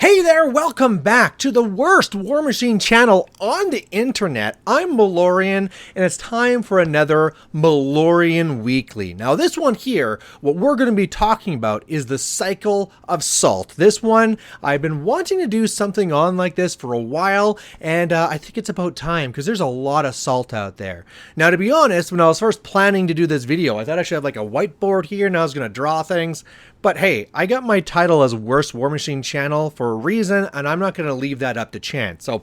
Hey there, welcome back to the worst Warmachine channel on the internet. I'm Malorian, and it's time for another Malorian Weekly. Now this one here, what we're going to be talking about is the cycle of salt. This one, I've been wanting to do something on like this for a while, and I think it's about time because there's a lot of salt out there. Now to be honest, when I was first planning to do this video, I thought I should have like a whiteboard here and I was going to draw things. But hey, I got my title as Worst Warmachine Channel for a reason, and I'm not going to leave that up to chance. So,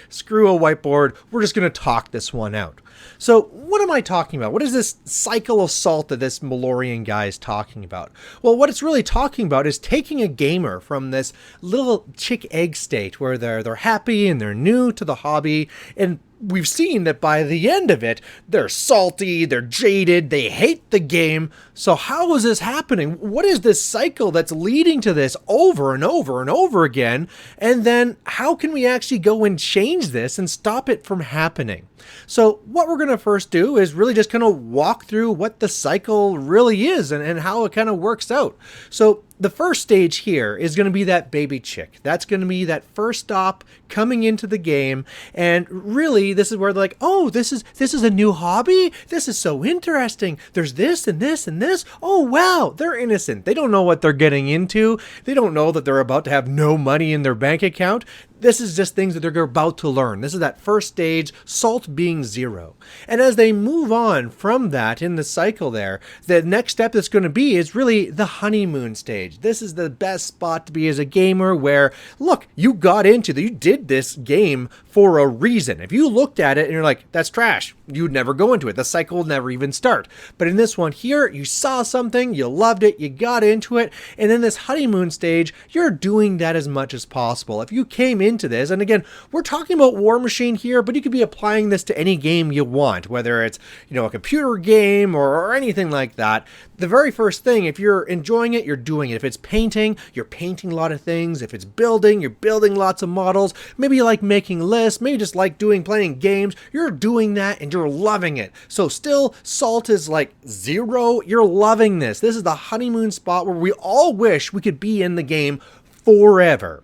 screw a whiteboard. We're just going to talk this one out. So, what am I talking about? What is this cycle of salt that this Malorian guy is talking about? Well, what it's really talking about is taking a gamer from this little chick egg state where they're happy and they're new to the hobby, and we've seen that by the end of it, they're salty, they're jaded, they hate the game. So how is this happening? What is this cycle that's leading to this over and over and over again? And then how can we actually go and change this and stop it from happening? So what we're going to first do is really just kind of walk through what the cycle really is and how it kind of works out. So the first stage here is going to be that baby chick. That's going to be that first stop coming into the game. And really, this is where they're like, oh, this is a new hobby. This is so interesting. There's this and this and this. Oh, wow. They're innocent. They don't know what they're getting into. They don't know that they're about to have no money in their bank account. This is just things that they're about to learn. This is that first stage, salt being 0. And as they move on from that in the cycle there, the next step that's going to be is really the honeymoon stage. This is the best spot to be as a gamer where, look, you got into you did this game for a reason. If you looked at it and you're like, that's trash, you'd never go into it. The cycle would never even start. But in this one here, you saw something, you loved it, you got into it, and in this honeymoon stage, you're doing that as much as possible. If you came into this, and again, we're talking about Warmachine here, but you could be applying this to any game you want, whether it's, a computer game or anything like that. The very first thing, if you're enjoying it, you're doing it. If it's painting, you're painting a lot of things. If it's building, you're building lots of models. Maybe you like making lists, maybe you just like playing games. You're doing that and you're loving it. So still, salt is like 0. You're loving this. This is the honeymoon spot where we all wish we could be in the game forever.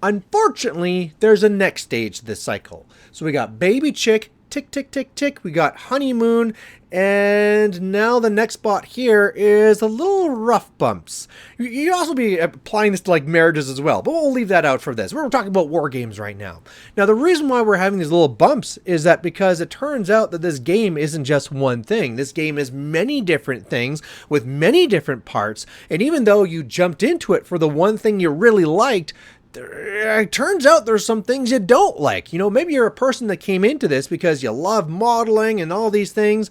Unfortunately, there's a next stage to this cycle. So we got baby chick, tick, tick, tick, tick. We got honeymoon. And now the next spot here is a little rough bumps. You'd also be applying this to like marriages as well, but we'll leave that out for this. We're talking about war games right now. Now, the reason why we're having these little bumps is that because it turns out that this game isn't just one thing. This game is many different things with many different parts. And even though you jumped into it for the one thing you really liked, it turns out there's some things you don't like. Maybe you're a person that came into this because you love modeling and all these things,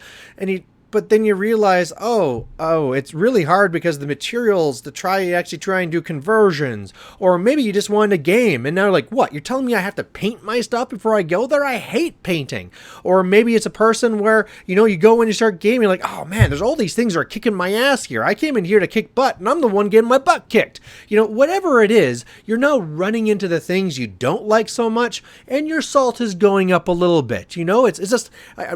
but then you realize, oh, it's really hard because the materials to try and do conversions. Or maybe you just wanted a game and now you're like, what? You're telling me I have to paint my stuff before I go there? I hate painting. Or maybe it's a person where, you go and you start gaming, you're like, oh man, there's all these things that are kicking my ass here. I came in here to kick butt and I'm the one getting my butt kicked. Whatever it is, you're now running into the things you don't like so much and your salt is going up a little bit. It's just,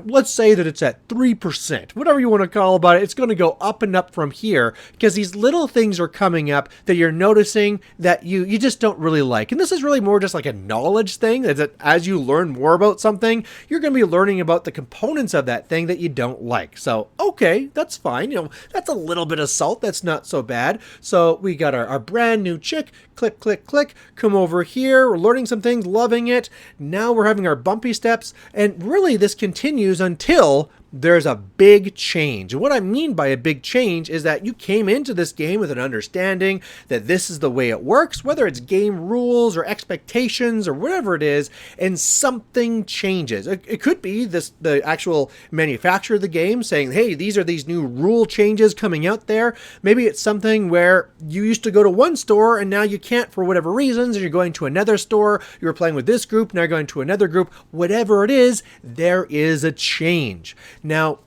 let's say that it's at 3%. Whatever you want to call about it, it's going to go up and up from here because these little things are coming up that you're noticing that you just don't really like. And this is really more just like a knowledge thing, that as you learn more about something, you're going to be learning about the components of that thing that you don't like. So, okay, that's fine. That's a little bit of salt. That's not so bad. So we got our brand new chick, click, click, click, come over here. We're learning some things, loving it. Now we're having our bumpy steps. And really this continues until there's a big change. And what I mean by a big change is that you came into this game with an understanding that this is the way it works, whether it's game rules or expectations or whatever it is, and something changes. It could be the actual manufacturer of the game saying, hey, these are these new rule changes coming out there. Maybe it's something where you used to go to one store and now you can't for whatever reasons, and you're going to another store. You were playing with this group, now you're going to another group. Whatever it is, there is a change. Now,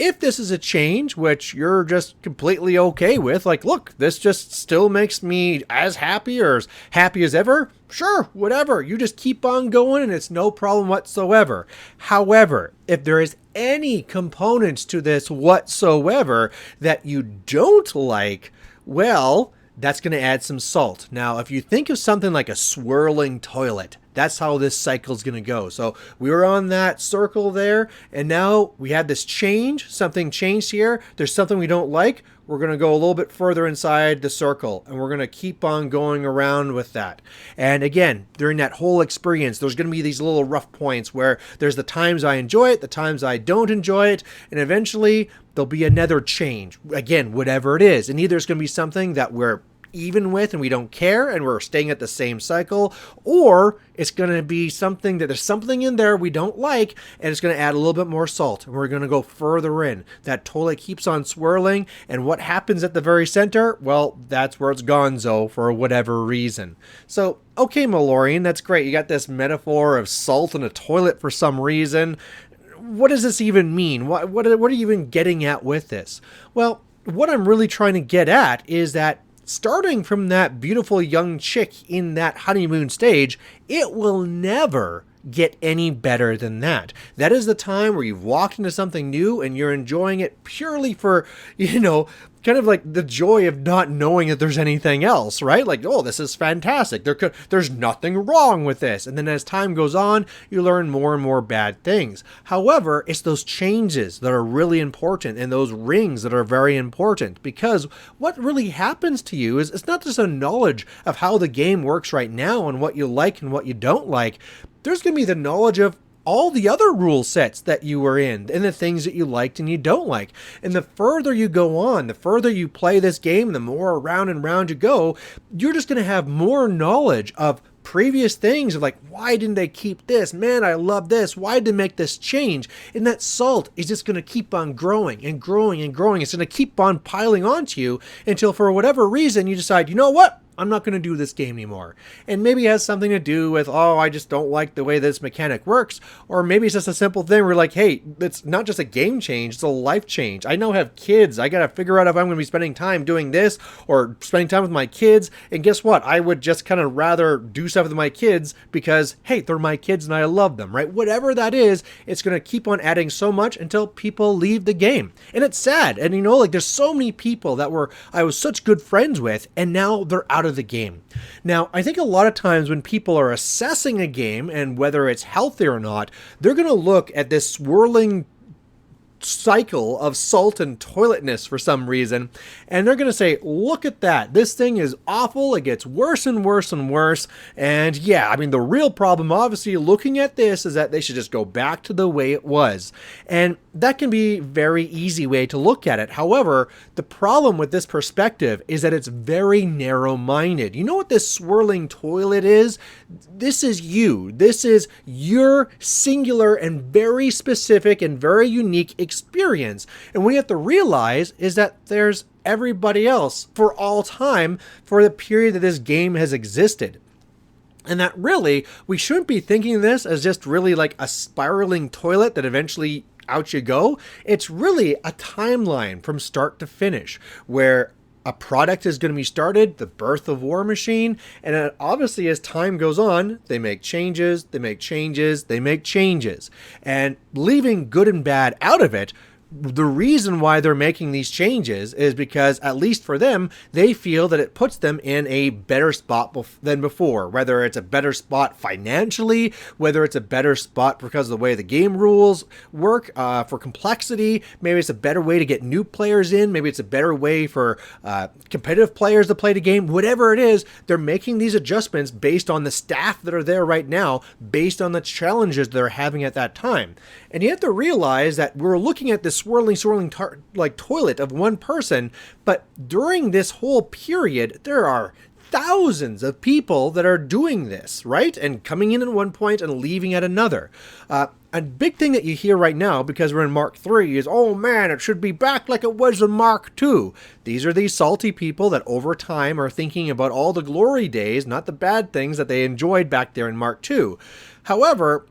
if this is a change which you're just completely okay with, like, look, this just still makes me as happy or as happy as ever, sure, whatever. You just keep on going and it's no problem whatsoever. However, if there is any components to this whatsoever that you don't like, well, that's going to add some salt. Now, if you think of something like a swirling toilet, that's how this cycle is going to go. So we were on that circle there, and now we had this change. Something changed here. There's something we don't like. We're going to go a little bit further inside the circle, and we're going to keep on going around with that. And again, during that whole experience, there's going to be these little rough points where there's the times I enjoy it, the times I don't enjoy it, and eventually there'll be another change. Again, whatever it is. And either it's going to be something that we're even with and we don't care and we're staying at the same cycle, or it's going to be something that there's something in there we don't like and it's going to add a little bit more salt and we're going to go further in. That toilet keeps on swirling, and what happens at the very center? Well, that's where it's gonzo for whatever reason. So, okay, Malorian, that's great. You got this metaphor of salt in a toilet for some reason. What does this even mean? What are you even getting at with this? Well, what I'm really trying to get at is that starting from that beautiful young chick in that honeymoon stage, it will never get any better than that. That is the time where you've walked into something new and you're enjoying it purely for, kind of like the joy of not knowing that there's anything else, right? Like, oh, this is fantastic. There's nothing wrong with this. And then as time goes on, you learn more and more bad things. However, it's those changes that are really important and those rings that are very important, because what really happens to you is it's not just a knowledge of how the game works right now and what you like and what you don't like. There's going to be the knowledge of all the other rule sets that you were in and the things that you liked and you don't like. And the further you go on, the further you play this game, the more around and round you go, you're just going to have more knowledge of previous things of like, why didn't they keep this? Man, I love this. Why did they make this change? And that salt is just going to keep on growing and growing and growing. It's going to keep on piling onto you until for whatever reason you decide, you know what? I'm not going to do this game anymore. And maybe it has something to do with, oh, I just don't like the way this mechanic works. Or maybe it's just a simple thing where like, hey, it's not just a game change, it's a life change. I now have kids. I got to figure out if I'm going to be spending time doing this or spending time with my kids. And guess what? I would just kind of rather do stuff with my kids because, hey, they're my kids and I love them, right? Whatever that is, it's going to keep on adding so much until people leave the game. And it's sad. And like there's so many people that I was such good friends with, and now they're out of the game. Now, I think a lot of times when people are assessing a game and whether it's healthy or not, they're going to look at this swirling cycle of salt and toiletness for some reason, and they're going to say, look at that, this thing is awful, it gets worse and worse and worse. And yeah, I mean, the real problem obviously looking at this is that they should just go back to the way it was, and that can be a very easy way to look at it. However, the problem with this perspective is that it's very narrow-minded. You know what this swirling toilet is? This is you. This is your singular and very specific and very unique experience. And what you have to realize is that there's everybody else for all time for the period that this game has existed. And that really, we shouldn't be thinking of this as just really like a spiraling toilet that eventually out you go. It's really a timeline from start to finish where a product is going to be started, the birth of Warmachine, and obviously as time goes on, they make changes, they make changes, they make changes. And leaving good and bad out of it, the reason why they're making these changes is because, at least for them, they feel that it puts them in a better spot than before. Whether it's a better spot financially, whether it's a better spot because of the way the game rules work, for complexity, maybe it's a better way to get new players in, maybe it's a better way for competitive players to play the game. Whatever it is, they're making these adjustments based on the staff that are there right now, based on the challenges they're having at that time. And you have to realize that we're looking at this swirling toilet of one person, but during this whole period, there are thousands of people that are doing this, right? And coming in at one point and leaving at another. A big thing that you hear right now, because we're in Mark 3, is, oh man, it should be back like it was in Mark 2. These are these salty people that over time are thinking about all the glory days, not the bad things that they enjoyed back there in Mark 2. However,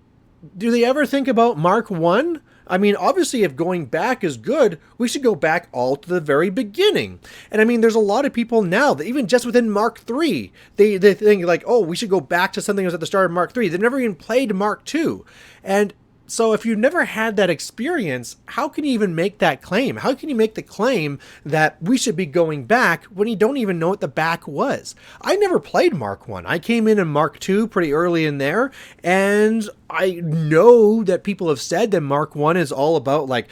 do they ever think about Mark 1? I mean, obviously, if going back is good, we should go back all to the very beginning. And I mean, there's a lot of people now that even just within Mark 3, they think like, oh, we should go back to something that was at the start of Mark 3. They've never even played Mark 2. And So if you've never had that experience, how can you even make that claim? How can you make the claim that we should be going back when you don't even know what the back was? I never played Mark 1. I came in Mark 2 pretty early in there, and I know that people have said that Mark 1 is all about, like,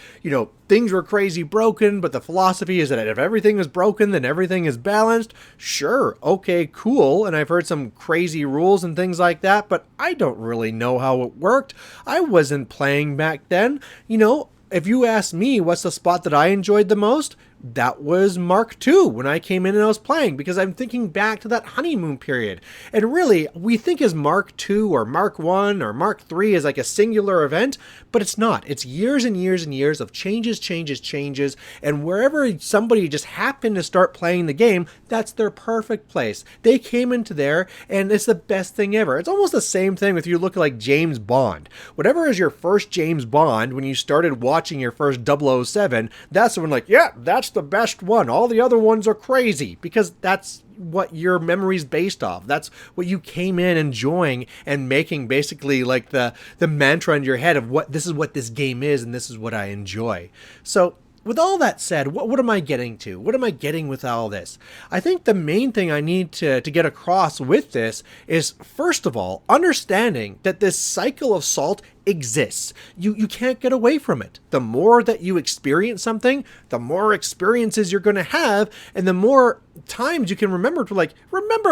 things were crazy broken, but the philosophy is that if everything is broken, then everything is balanced. Sure, okay, cool. And I've heard some crazy rules and things like that, but I don't really know how it worked. I wasn't playing back then. If you ask me what's the spot that I enjoyed the most, that was Mark II when I came in and I was playing, because I'm thinking back to that honeymoon period. And really, we think as Mark II or Mark I or Mark III as like a singular event, but it's not. It's years and years and years of changes. And wherever somebody just happened to start playing the game, that's their perfect place. They came into there and it's the best thing ever. It's almost the same thing if you look at like James Bond. Whatever is your first James Bond, when you started watching your first 007, that's when like, yeah, that's the best one. All the other ones are crazy, because that's what your memory's based off. That's what you came in enjoying and making basically like the mantra in your head of what this game is and this is what I enjoy. So with all that said, what am I getting to? What am I getting with all this? I think the main thing I need to get across with this is, first of all, understanding that this cycle of salt exists. You can't get away from it. The more that you experience something, the more experiences you're going to have, and the more times you can remember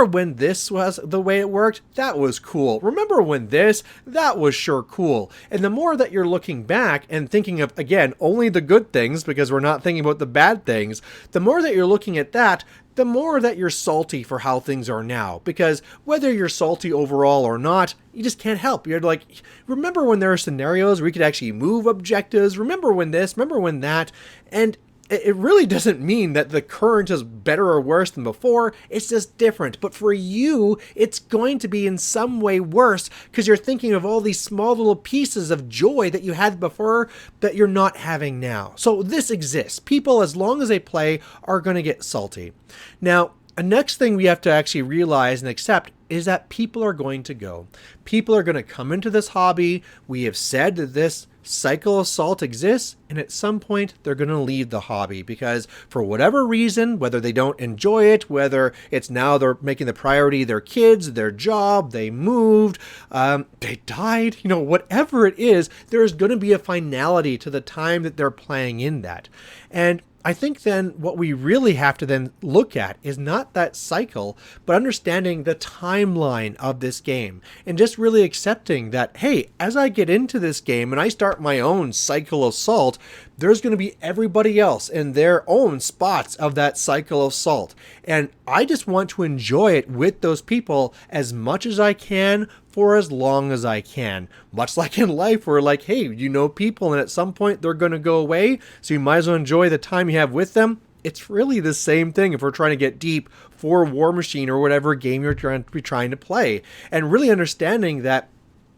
when this was the way it worked, that was cool. Remember when that was sure cool. And the more that you're looking back and thinking of, again, only the good things, because we're not thinking about the bad things, the more that you're looking at that, the more that you're salty for how things are now. Because whether you're salty overall or not, you just can't help. You're like, remember when there are scenarios where you could actually move objectives? Remember when this? Remember when that? And it really doesn't mean that the current is better or worse than before. It's just different. But for you, it's going to be in some way worse, because you're thinking of all these small little pieces of joy that you had before that you're not having now. So this exists. People, as long as they play, are going to get salty. Now, a next thing we have to actually realize and accept is that people are going to go. People are going to come into this hobby. We have said that this cycle of salt exists, and at some point they're going to leave the hobby, because for whatever reason, whether they don't enjoy it, whether it's now they're making the priority their kids, their job, they moved, they died, whatever it is, there's going to be a finality to the time that they're playing in that. And I think then what we really have to then look at is not that cycle, but understanding the timeline of this game, and just really accepting that, hey, as I get into this game and I start my own cycle of salt, there's going to be everybody else in their own spots of that cycle of salt. And I just want to enjoy it with those people as much as I can for as long as I can. Much like in life, where like, hey, people, and at some point they're going to go away, so you might as well enjoy the time you have with them. It's really the same thing if we're trying to get deep for Warmachine or whatever game you're trying to play. And really understanding that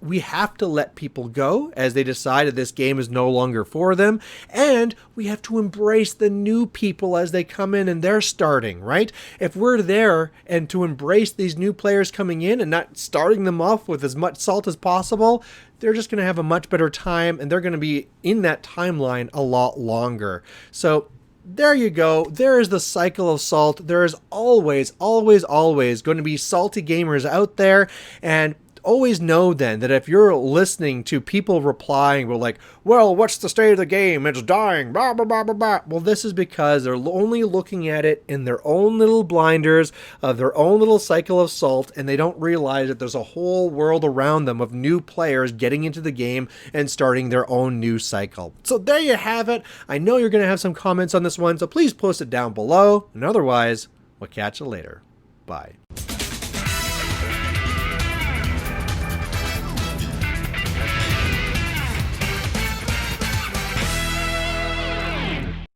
we have to let people go as they decide that this game is no longer for them. And we have to embrace the new people as they come in and they're starting, right? If we're there and to embrace these new players coming in and not starting them off with as much salt as possible, they're just going to have a much better time, and they're going to be in that timeline a lot longer. So there you go. There is the cycle of salt. There is always going to be salty gamers out there. And always know then that if you're listening to people replying, well, what's the state of the game? It's dying, blah, blah, blah, blah, blah. Well, this is because they're only looking at it in their own little blinders of their own little cycle of salt, and they don't realize that there's a whole world around them of new players getting into the game and starting their own new cycle. So there you have it. I know you're going to have some comments on this one, so please post it down below. And otherwise, we'll catch you later. Bye.